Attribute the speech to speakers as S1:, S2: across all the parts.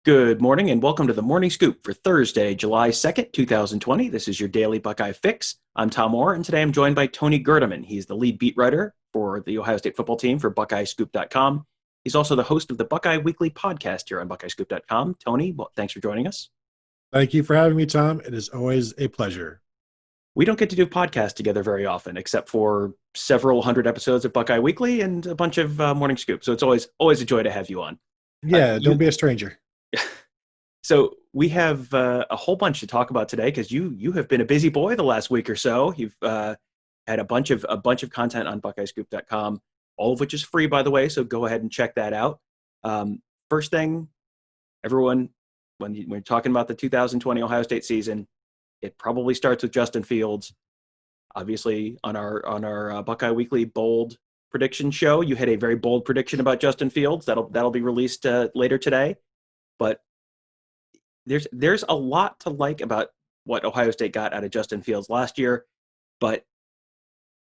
S1: Good morning and welcome to the Morning Scoop for Thursday, July 2nd, 2020. This is your daily Buckeye fix. I'm Tom Moore, and today I'm joined by Tony Gerdeman. He's the lead beat writer for the Ohio State football team for BuckeyeScoop.com. He's also the host of the Buckeye Weekly podcast here on BuckeyeScoop.com. Tony, well, thanks for joining us.
S2: Thank you for having me, Tom. It is always a pleasure.
S1: We don't get to do podcasts together very often, except for several hundred episodes of Buckeye Weekly and a bunch of Morning Scoop. So it's always a joy to have you on.
S2: Yeah, don't
S1: You
S2: be a stranger.
S1: So we have a whole bunch to talk about today because you have been a busy boy the last week or so. You've had a bunch of content on BuckeyeScoop.com, all of which is free, by the way. So go ahead and check that out. First thing, everyone, when you're talking about the 2020 Ohio State season, it probably starts with Justin Fields. Obviously, on our Buckeye Weekly bold prediction show, you had a very bold prediction about Justin Fields. That'll be released later today, but there's a lot to like about what Ohio State got out of Justin Fields last year, but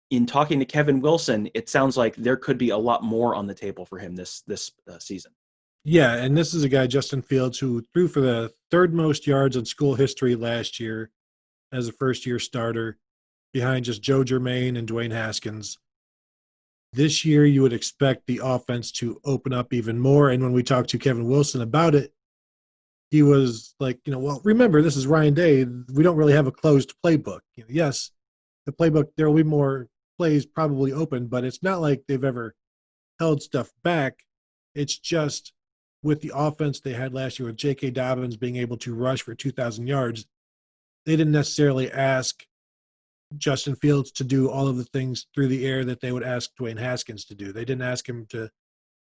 S1: in talking to Kevin Wilson, it sounds like there could be a lot more on the table for him this season.
S2: Yeah, and this is a guy, Justin Fields, who threw for the third most yards in school history last year as a first-year starter, behind just Joe Germain and Dwayne Haskins. This year, you would expect the offense to open up even more, and when we talked to Kevin Wilson about it, he was like, well, remember, this is Ryan Day. We don't really have a closed playbook. Yes, the playbook, there will be more plays probably open, but it's not like they've ever held stuff back. It's just with the offense they had last year with J.K. Dobbins being able to rush for 2,000 yards, they didn't necessarily ask Justin Fields to do all of the things through the air that they would ask Dwayne Haskins to do. They didn't ask him to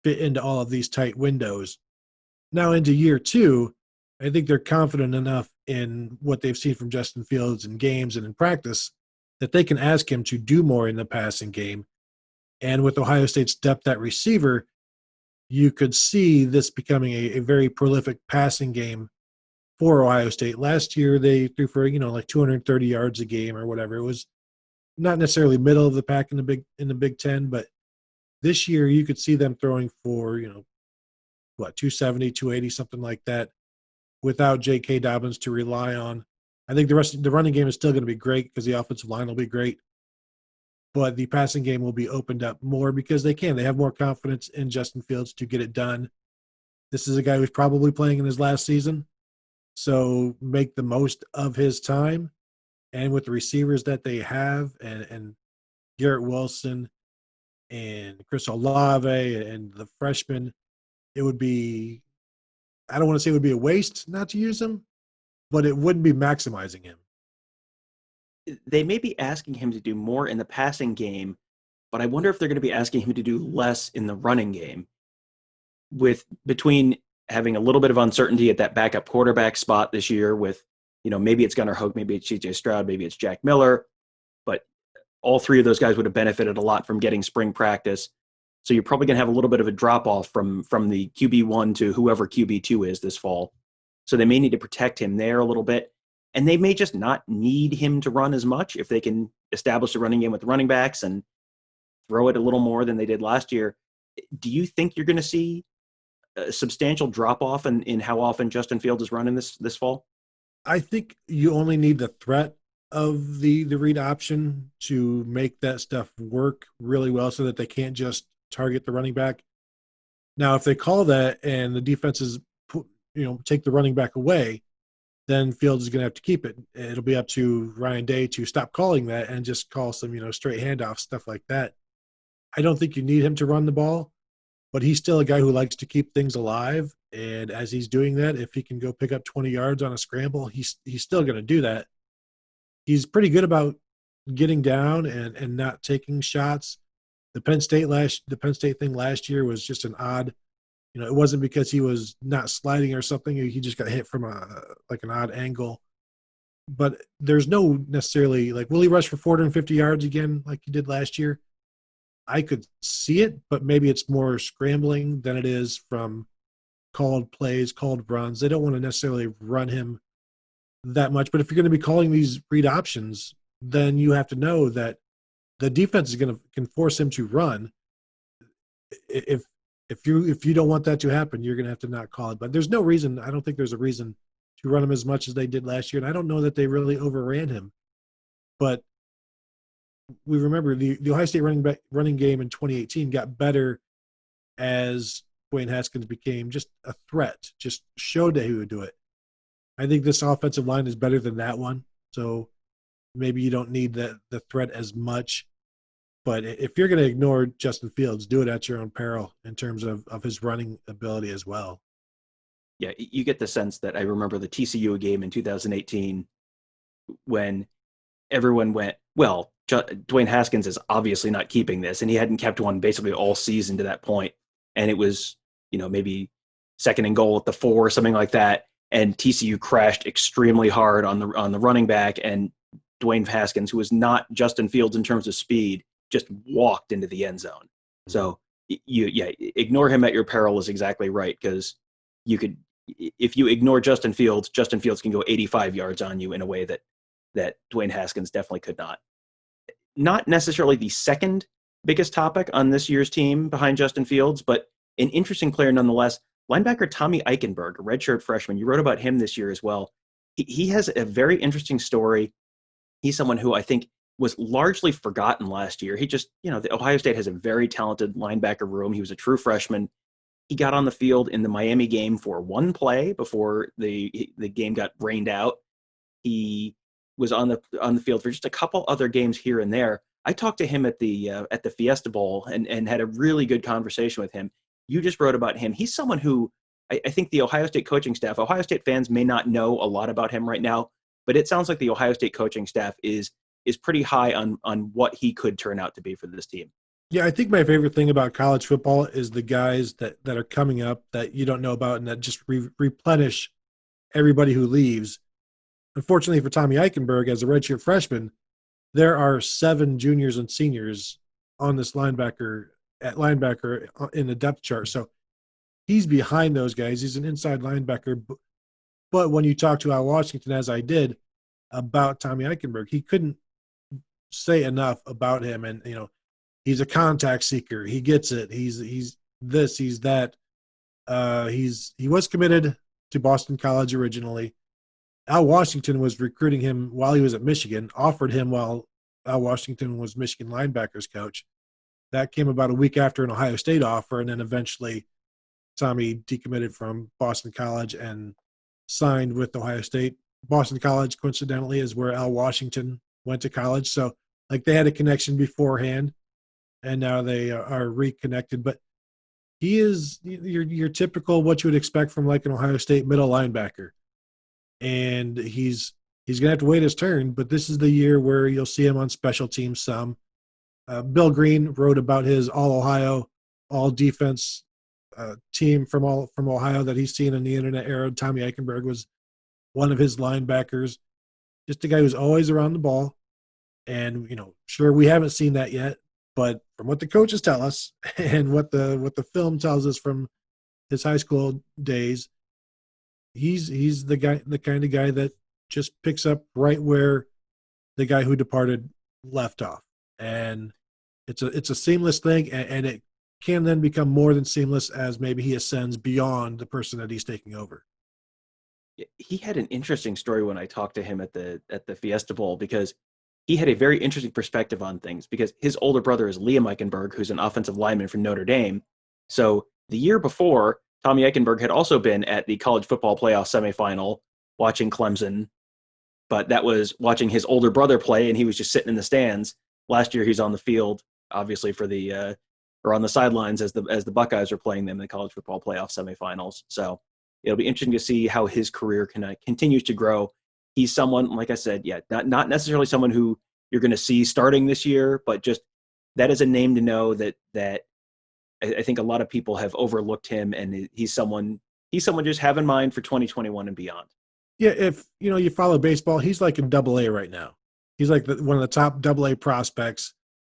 S2: fit into all of these tight windows. Now into year two, I think they're confident enough in what they've seen from Justin Fields in games and in practice that they can ask him to do more in the passing game. And with Ohio State's depth at receiver, you could see this becoming a very prolific passing game for Ohio State. Last year, they threw for, like 230 yards a game or whatever. It was not necessarily middle of the pack in the Big Ten, but this year you could see them throwing for, 270, 280, something like that, without J.K. Dobbins to rely on. I think the running game is still going to be great because the offensive line will be great, but the passing game will be opened up more because they have more confidence in Justin Fields to get it done. This is a guy who's probably playing in his last season, so make the most of his time. And with the receivers that they have, and Garrett Wilson and Chris Olave and the freshman, it would be, I don't want to say it would be a waste not to use him, but it wouldn't be maximizing him.
S1: They may be asking him to do more in the passing game, but I wonder if they're going to be asking him to do less in the running game. Between having a little bit of uncertainty at that backup quarterback spot this year with, maybe it's Gunnar Hoke, maybe it's CJ Stroud, maybe it's Jack Miller, but all three of those guys would have benefited a lot from getting spring practice. So you're probably going to have a little bit of a drop-off from the QB1 to whoever QB2 is this fall. So they may need to protect him there a little bit. And they may just not need him to run as much if they can establish a running game with the running backs and throw it a little more than they did last year. Do you think you're going to see a substantial drop-off in how often Justin Fields is running this fall?
S2: I think you only need the threat of the read option to make that stuff work really well so that they can't just target the running back. Now, if they call that and the defenses take the running back away, then Fields is going to have to keep it. It'll be up to Ryan Day to stop calling that and just call some, straight handoffs, stuff like that. I don't think you need him to run the ball, but he's still a guy who likes to keep things alive. And as he's doing that, if he can go pick up 20 yards on a scramble, he's still going to do that. He's pretty good about getting down and not taking shots. The Penn State thing last year was just an odd. It wasn't because he was not sliding or something. He just got hit from an odd angle. But there's no necessarily, will he rush for 450 yards again like he did last year? I could see it, but maybe it's more scrambling than it is from called plays, called runs. They don't want to necessarily run him that much. But if you're going to be calling these read options, then you have to know that the defense can force him to run. If if you don't want that to happen, you're going to have to not call it. But there's no reason. I don't think there's a reason to run him as much as they did last year. And I don't know that they really overran him. But we remember the Ohio State running game in 2018 got better as Dwayne Haskins became just a threat, just showed that he would do it. I think this offensive line is better than that one. So maybe you don't need the threat as much. But if you're going to ignore Justin Fields, do it at your own peril in terms of his running ability as well.
S1: Yeah, you get the sense that I remember the TCU game in 2018 when everyone went, well, Dwayne Haskins is obviously not keeping this, and he hadn't kept one basically all season to that point. And it was, maybe second and goal at the 4 or something like that. And TCU crashed extremely hard on the running back, and Dwayne Haskins, who was not Justin Fields in terms of speed, just walked into the end zone. So ignore him at your peril is exactly right, because if you ignore Justin Fields can go 85 yards on you in a way that Dwayne Haskins definitely could not. Not necessarily the second biggest topic on this year's team behind Justin Fields, but an interesting player nonetheless. Linebacker Tommy Eichenberg, a redshirt freshman. You wrote about him this year as well. He has a very interesting story. He's someone who I think was largely forgotten last year. He just, the Ohio State has a very talented linebacker room. He was a true freshman. He got on the field in the Miami game for one play before the game got rained out. He was on the field for just a couple other games here and there. I talked to him at the Fiesta Bowl and had a really good conversation with him. You just wrote about him. He's someone who I think the Ohio State coaching staff, Ohio State fans may not know a lot about him right now, but it sounds like the Ohio State coaching staff is pretty high on what he could turn out to be for this team.
S2: Yeah, I think my favorite thing about college football is the guys that are coming up that you don't know about and that just replenish everybody who leaves. Unfortunately for Tommy Eichenberg, as a redshirt freshman, there are 7 juniors and seniors on this linebacker in the depth chart. So he's behind those guys. He's an inside linebacker. But when you talk to Al Washington, as I did, about Tommy Eichenberg, he couldn't say enough about him. And, he's a contact seeker. He gets it. He's this, he's that. He was committed to Boston College originally. Al Washington was recruiting him while he was at Michigan, offered him while Al Washington was Michigan linebackers coach. That came about a week after an Ohio State offer, and then eventually Tommy decommitted from Boston College and signed with Ohio State. Boston College, coincidentally, is where Al Washington went to college. So, they had a connection beforehand, and now they are reconnected. But he is your typical what you would expect from an Ohio State middle linebacker. And he's going to have to wait his turn, but this is the year where you'll see him on special teams some. Bill Green wrote about his all-Ohio, all-defense team from Ohio that he's seen in the internet era. Tommy Eichenberg was one of his linebackers, just a guy who's always around the ball. And, sure, we haven't seen that yet, but from what the coaches tell us and what the film tells us from his high school days, he's the kind of guy that just picks up right where the guy who departed left off. And it's a seamless thing, and it can then become more than seamless as maybe he ascends beyond the person that he's taking over.
S1: He had an interesting story when I talked to him at the Fiesta Bowl, because he had a very interesting perspective on things, because his older brother is Liam Eichenberg, who's an offensive lineman from Notre Dame. So the year before, Tommy Eichenberg had also been at the college football playoff semifinal watching Clemson, but that was watching his older brother play, and he was just sitting in the stands. Last year, he's on the field, obviously or on the sidelines as the Buckeyes are playing them in the college football playoff semifinals. So it'll be interesting to see how his career continues to grow. He's someone, like I said, not necessarily someone who you're going to see starting this year, but just that is a name to know that I think a lot of people have overlooked him, and he's someone just have in mind for 2021 and beyond.
S2: Yeah, if you follow baseball, he's like in Double-A right now. He's like one of the top Double-A prospects.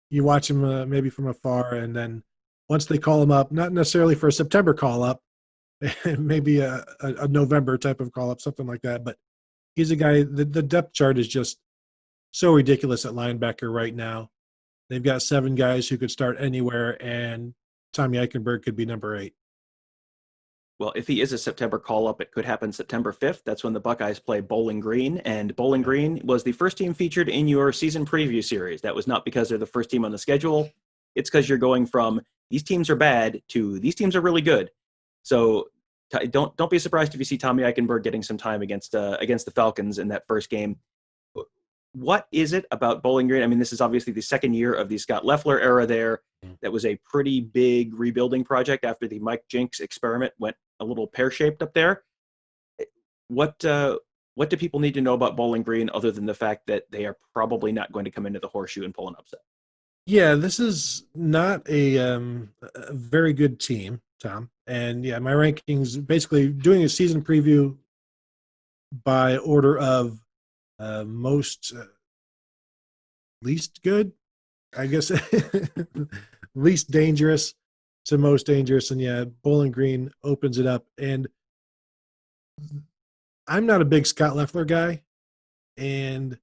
S2: You watch him maybe from afar, and then once they call him up, not necessarily for a September call up, maybe a November type of call up, something like that. But he's a guy. The depth chart is just so ridiculous at linebacker right now. They've got 7 guys who could start anywhere, and Tommy Eichenberg could be number 8.
S1: Well, if he is a September call-up, it could happen September 5th. That's when the Buckeyes play Bowling Green, and Bowling Green was the first team featured in your season preview series. That was not because they're the first team on the schedule. It's because you're going from these teams are bad to these teams are really good. So don't be surprised if you see Tommy Eichenberg getting some time against the Falcons in that first game. What is it about Bowling Green? I mean, this is obviously the second year of the Scott Loeffler era there. That was a pretty big rebuilding project after the Mike Jinks experiment went a little pear-shaped up there. What do people need to know about Bowling Green other than the fact that they are probably not going to come into the horseshoe and pull an upset?
S2: Yeah, this is not a very good team, Tom. And yeah, my rankings basically doing a season preview by order of most least good, I guess, least dangerous to most dangerous. And yeah, Bowling Green opens it up. And I'm not a big Scott Loeffler guy, and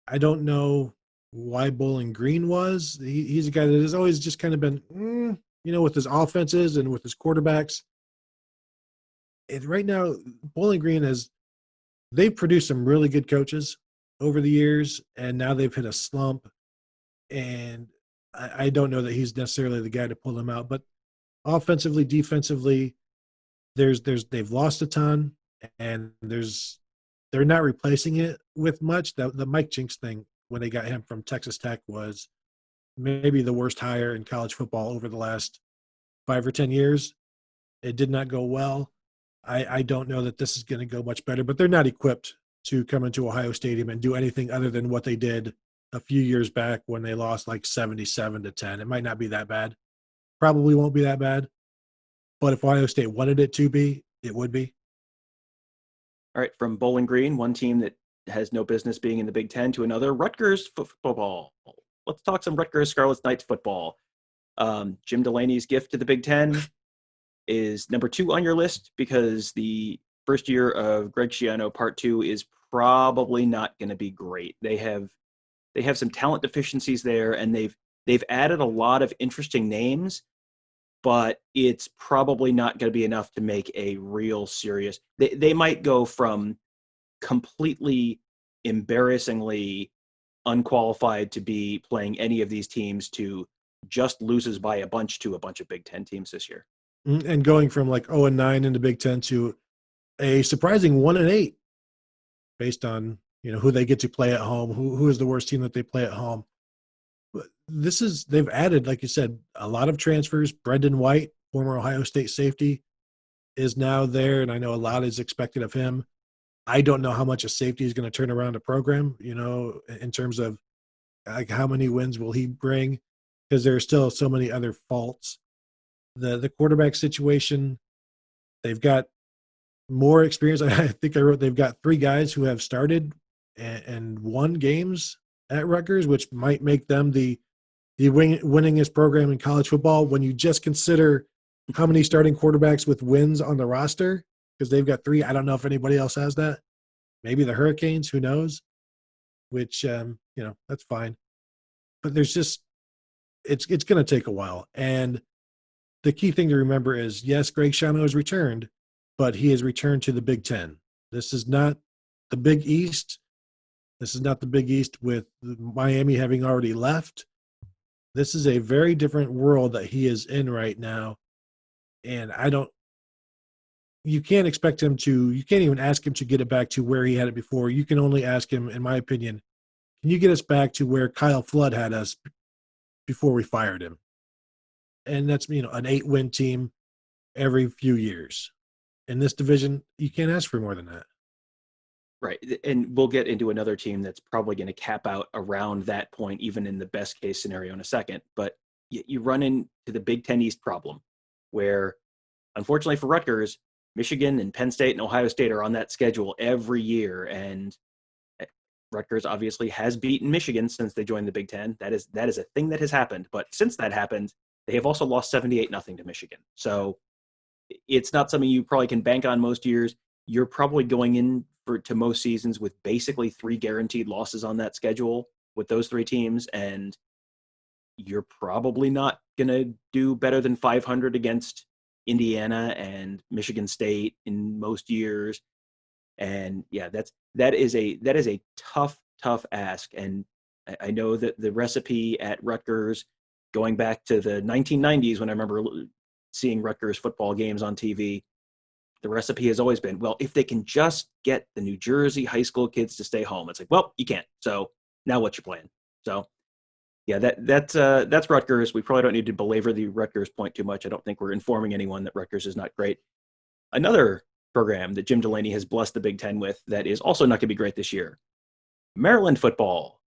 S2: I don't know why Bowling Green was. He's a guy that has always just kind of been, with his offenses and with his quarterbacks. And right now, Bowling Green they've produced some really good coaches over the years, and now they've hit a slump. And I don't know that he's necessarily the guy to pull them out. But offensively, defensively, they've lost a ton, and they're not replacing it with much. The Mike Jinks thing, when they got him from Texas Tech, was maybe the worst hire in college football over the last 5 or 10 years. It did not go well. I don't know that this is going to go much better, but they're not equipped to come into Ohio Stadium and do anything other than what they did a few years back when they lost like 77-10. It might not be that bad. Probably won't be that bad. But if Ohio State wanted it to be, it would be.
S1: All right, from Bowling Green, one team that has no business being in the Big Ten, to another, Rutgers football. Let's talk some Rutgers Scarlet Knights football. Jim Delaney's gift to the Big Ten is number 2 on your list because the first year of Greg Schiano Part 2 is probably not going to be great. They have some talent deficiencies there, and they've added a lot of interesting names, but it's probably not going to be enough to make a real serious. They might go from completely embarrassingly unqualified to be playing any of these teams to just loses by a bunch to a bunch of Big Ten teams this year.
S2: And going from like 0-9 in the Big Ten to a surprising 1-8 based on who they get to play at home, who is the worst team that they play at home. But they've added, like you said, a lot of transfers. Brendan White, former Ohio State safety, is now there, and I know a lot is expected of him. I don't know how much a safety is going to turn around a program, in terms of like how many wins will he bring, because there are still so many other faults. The quarterback situation, they've got more experience. I think I wrote they've got 3 guys who have started and won games at Rutgers, which might make them the winningest program in college football when you just consider how many starting quarterbacks with wins on the roster, because they've got 3. I don't know if anybody else has that. Maybe the Hurricanes, who knows? Which, that's fine. But there's just it's going to take a while. And the key thing to remember is, yes, Greg Schiano has returned, but he has returned to the Big Ten. This is not the Big East. This is not the Big East with Miami having already left. This is a very different world that he is in right now. And you can't even ask him to get it back to where he had it before. You can only ask him, in my opinion, can you get us back to where Kyle Flood had us before we fired him? And that's, an 8-win team every few years. In this division, you can't ask for more than that.
S1: Right. And we'll get into another team that's probably going to cap out around that point, even in the best case scenario in a second. But you run into the Big Ten East problem where, unfortunately for Rutgers, Michigan and Penn State and Ohio State are on that schedule every year. And Rutgers obviously has beaten Michigan since they joined the Big Ten. That is a thing that has happened. But since that happened, they have also lost 78-0 to Michigan. So it's not something you probably can bank on most years. You're probably going in to most seasons with basically 3 guaranteed losses on that schedule with those 3 teams, and you're probably not going to do better than 500 against Indiana and Michigan State in most years. And yeah, that is a tough ask. And I know that the recipe at Rutgers, going back to the 1990s when I remember seeing Rutgers football games on TV, the recipe has always been, well, if they can just get the New Jersey high school kids to stay home. It's like, well, you can't. So now what's your plan? So yeah, that's Rutgers. We probably don't need to belabor the Rutgers point too much. I don't think we're informing anyone that Rutgers is not great. Another program that Jim Delaney has blessed the Big Ten with that is also not going to be great this year, Maryland football.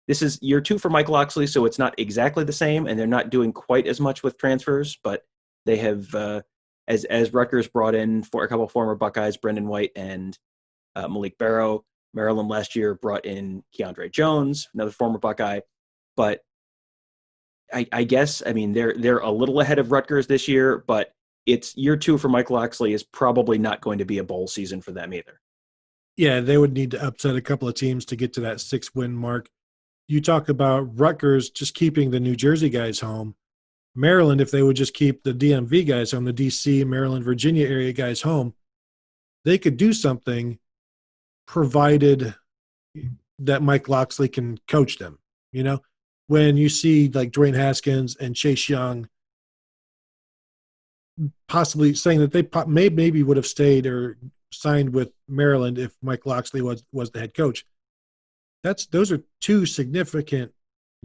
S1: This is year 2 for Mike Locksley, so it's not exactly the same, and they're not doing quite as much with transfers, but they have, as Rutgers brought in for a couple of former Buckeyes, Brendan White and Malik Barrow. Maryland last year brought in Keandre Jones, another former Buckeye, but I guess, I mean, they're a little ahead of Rutgers this year, but it's year 2 for Mike Locksley is probably not going to be a bowl season for them either.
S2: Yeah, they would need to upset a couple of teams to get to that 6-win mark. You talk about Rutgers just keeping the New Jersey guys home. Maryland, if they would just keep the DMV guys home, the DC, Maryland, Virginia area guys home, they could do something provided that Mike Locksley can coach them. You know, when you see like Dwayne Haskins and Chase Young possibly saying that they maybe would have stayed or signed with Maryland if Mike Locksley was the head coach. Those are 2 significant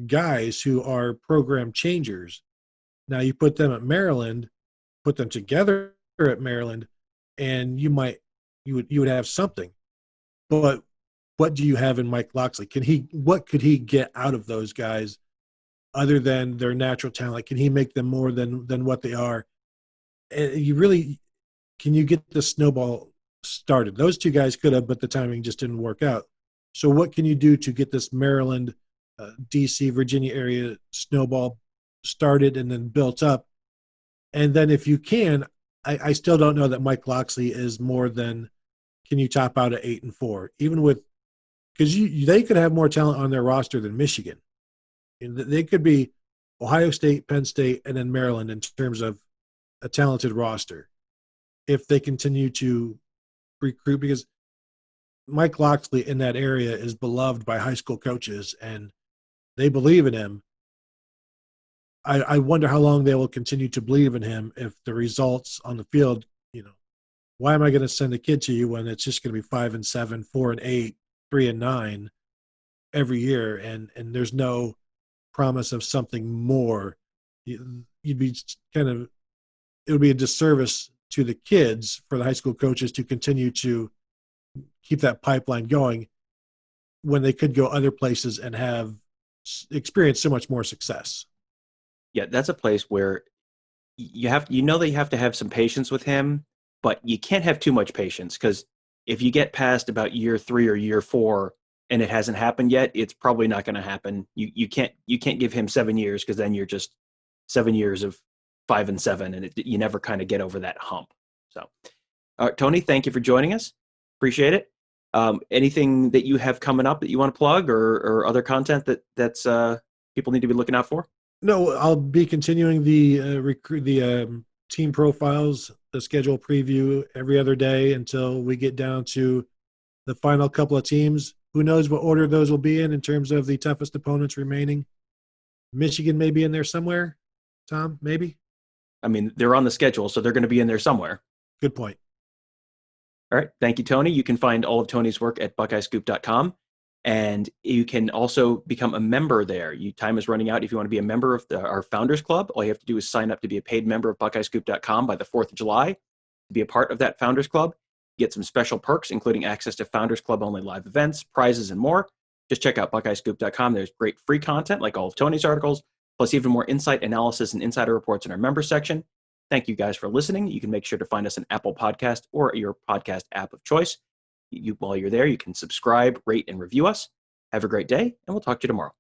S2: guys who are program changers. Now you put them at Maryland, put them together at Maryland, and you would have something. But what do you have in Mike Locksley? What could he get out of those guys other than their natural talent? Can he make them more than what they are? And can you get the snowball started? Those 2 guys could have, but the timing just didn't work out. So what can you do to get this Maryland, DC, Virginia area snowball started and then built up? And then if you can, I still don't know that Mike Locksley is more than, can you top out at 8-4, even with, because they could have more talent on their roster than Michigan. They could be Ohio State, Penn State, and then Maryland in terms of a talented roster if they continue to recruit, because Mike Locksley in that area is beloved by high school coaches and they believe in him. I wonder how long they will continue to believe in him if the results on the field, why am I going to send a kid to you when it's just going to be 5-7, 4-8, 3-9 every year, and there's no promise of something more? You'd be it would be a disservice to the kids for the high school coaches to continue to keep that pipeline going when they could go other places and have experienced so much more success.
S1: Yeah, that's a place where you have to have some patience with him, but you can't have too much patience, because if you get past about year 3 or year 4 and it hasn't happened yet, it's probably not going to happen. You can't give him 7 years, because then you're just 7 years of 5-7, and you never kind of get over that hump. So, Tony, thank you for joining us. Appreciate it. Anything that you have coming up that you want to plug, or other content that's people need to be looking out for?
S2: No, I'll be continuing the team profiles, the schedule preview every other day until we get down to the final couple of teams. Who knows what order those will be in terms of the toughest opponents remaining. Michigan may be in there somewhere. Tom, maybe?
S1: I mean, they're on the schedule, so they're going to be in there somewhere.
S2: Good point.
S1: All right. Thank you, Tony. You can find all of Tony's work at buckeyescoop.com. And you can also become a member there. Time is running out. If you want to be a member of our Founders Club, all you have to do is sign up to be a paid member of buckeyescoop.com by the 4th of July. To be a part of that Founders Club, get some special perks, including access to Founders Club only live events, prizes, and more. Just check out buckeyescoop.com. There's great free content like all of Tony's articles, plus even more insight, analysis, and insider reports in our members section. Thank you guys for listening. You can make sure to find us on Apple Podcast or your podcast app of choice. While you're there, you can subscribe, rate, and review us. Have a great day, and we'll talk to you tomorrow.